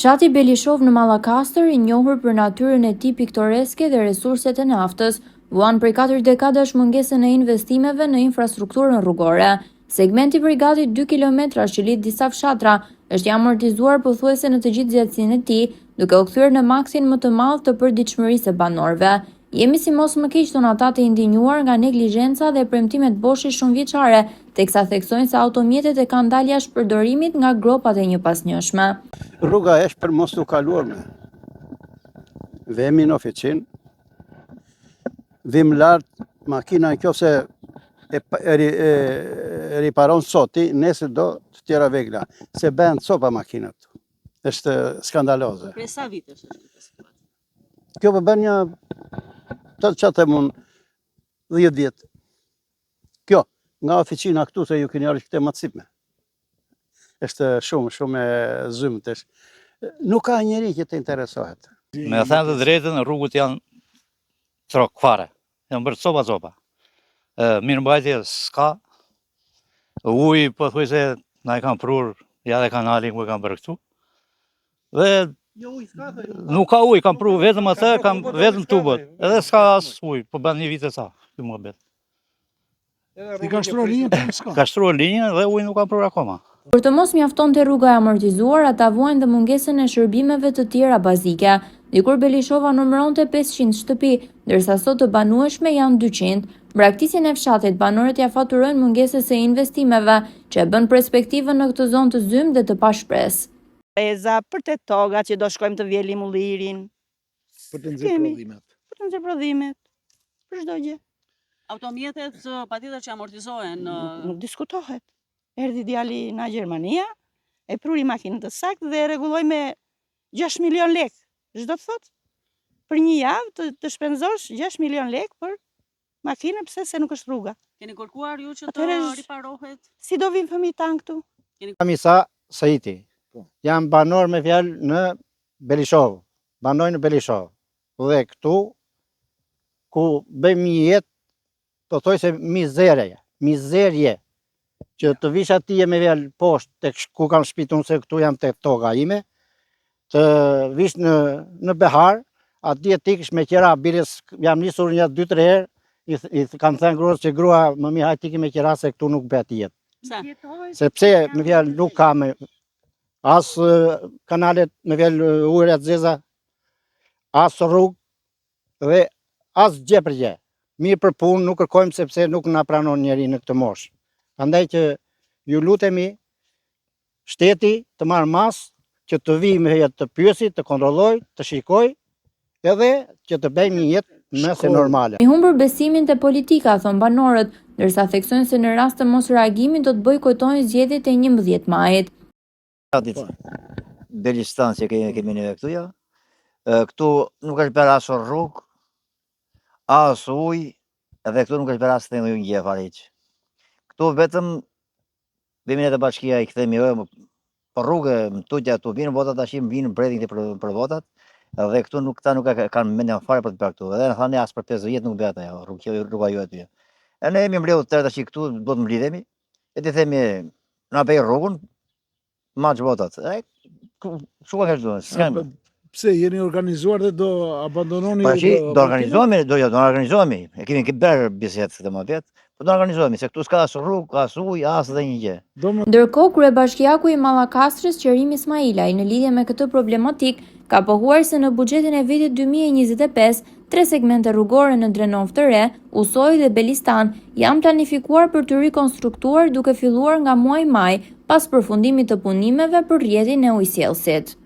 Fshati Belishov në Mallakastër, i njohur për natyrën e tij piktoreske dhe resurset e naftës, vuan prej 4 dekadash mungesën e investimeve në infrastrukturën rrugore. Segmenti për gati 2 kilometra që lidh disa fshatra është i amortizuar pothuajse në të gjithë zgjatësinë e tij, duke u kthyer në maksin më të madh të përditshmërisë së banorëve. Jemi si mos më keq thon ata të indinjuar nga neglizhenca dhe premtimet boshi shumëvjeçare, teksa theksojnë se automjetet e kanë dalë jashtë përdorimit nga gropat e njëpasnjëshme. Rruga është për mos u kaluar me. Vemi në oficinë, vim lartë, makina në kjo se e riparon soti, nesër do të tjera vegla, se bëhen copa makinat. Është skandaloze. Prej sa vitesh është këtë situatë? Kjo për bën një, të qatë e mund 10 vjetë. Kjo, nga oficina këtu se ju keni arë këte matësipme. Është shumë e zymët. Nuk ka njeri që të interesohet. Me thënë të drejtën, rrugët janë trok fare. Janë bërë copa. Mirëmbajtje s'ka. Uji, po thuj se na e kanë prur, ja dhe kanalin ku e kanë bërë këtu. Dhe nuk ka ujë, kanë pru vetëm atë, kanë vetëm tubët. Edhe s'ka as ujë, po bën një vit e sa, kjo më bet. I ka shtruar linjën, s'ka. Ka shtruar linjën dhe ujë nuk kanë prur akoma. Për të mos mjaftonte rruga e amortizuar, ata vuajnë dhe mungesën e shërbimeve të tjera bazike. Dikur Belishova numëronte 500 shtëpi, ndërsa sot të banueshme janë 200. Braktisjen e fshatit, banorët ja faturojnë mungesës së investimeve, që e bën perspektivën në këtë zonë të zymë dhe të pashpresë. Eza për të toga që do shkojmë të vjelim ullirin. Për të nxjerrë prodhimet. Për të nxjerrë prodhimet. Për çdo gjë. Automjetet patjetër që amortizohen. Nuk diskutohet. Erdhi djali nga Gjermania, e pruri makinën të saktë dhe e rregulloi me 6 milion lekë. Çdo të thotë, për një javë të shpenzosh 6 milion lekë për makinë, pse se nuk është rruga. Keni kërkuar ju që të riparohet? Si do vinë fëmijët tanë këtu? Kamisa Saiti. Jam banor me fjalë në Belishov. Banoj në Belishov. Dhe këtu, ku bëjmë një jetë, të thoj se mizerje, që të vish atje me fjalë poshtë, ku kam shpitun se këtu jam të toga ime, të vish në behar, atje tikësh me qera, bires jam nisur një 2-3 herë, i kanë thënë gruas që grua më mirë hajt tiki me qera se këtu nuk bëhet jetë. Sepse me fjalë nuk ka me as kanalet me fjalë ujëra të zeza, as rrugë dhe as gjë për gjë. Mirë për punë nuk kërkojmë sepse nuk na pranon njeri në këtë moshë. Prandaj që ju lutemi shteti të marrë mas që të vi me jetë të pyesi, të kontrolloj, të shikoj, edhe që të bëjmë një jetë nëse normale. I humbur besimin te politika, thon banorët, ndërsa theksojnë se në rast të mos reagimit do të bojkotojnë zgjedhjet e 11 majit. Belistan që kemi neve këtu, ja. Këtu nuk është bërë as rrugë, as ujë, edhe këtu nuk është bërë as të një gjë fare hiç. Këtu vetëm vemi në të bashkia i kthemi për rrugë, më tutja tu vinë votat tash, vinë mbredhin për votat, edhe këtu këta nuk kanë mendjen fare për të bërë këtu. Edhe na thanë as për 50 vjet nuk bëhet ajo, rruga juaj aty. E ne jemi mbledhur tërë tash këtu, do të mblidhemi, e të themi na bëj rrugën, maç votat. Çu ka thënë? Pse jeni organizuar dhe do abandononi? Do organizohemi. E kemi bërë bisedë këtë më vjet. Po do organizohemi se këtu s'ka as rrugë, as ujë, as dhe një gjë. Ndërkohë, kryebashkiaku i Mallakastrës, Qerim Ismailaj, në lidhje me këtë problematik, ka pohuar se në buxhetin e vitit 2025, 3 segmente rrugore në Drenov të Re, Usoj dhe Belistan janë planifikuar për të rikonstruktuar duke filluar nga muaji maj, pas përfundimit të punimeve për rrjetin e ujësjellësit.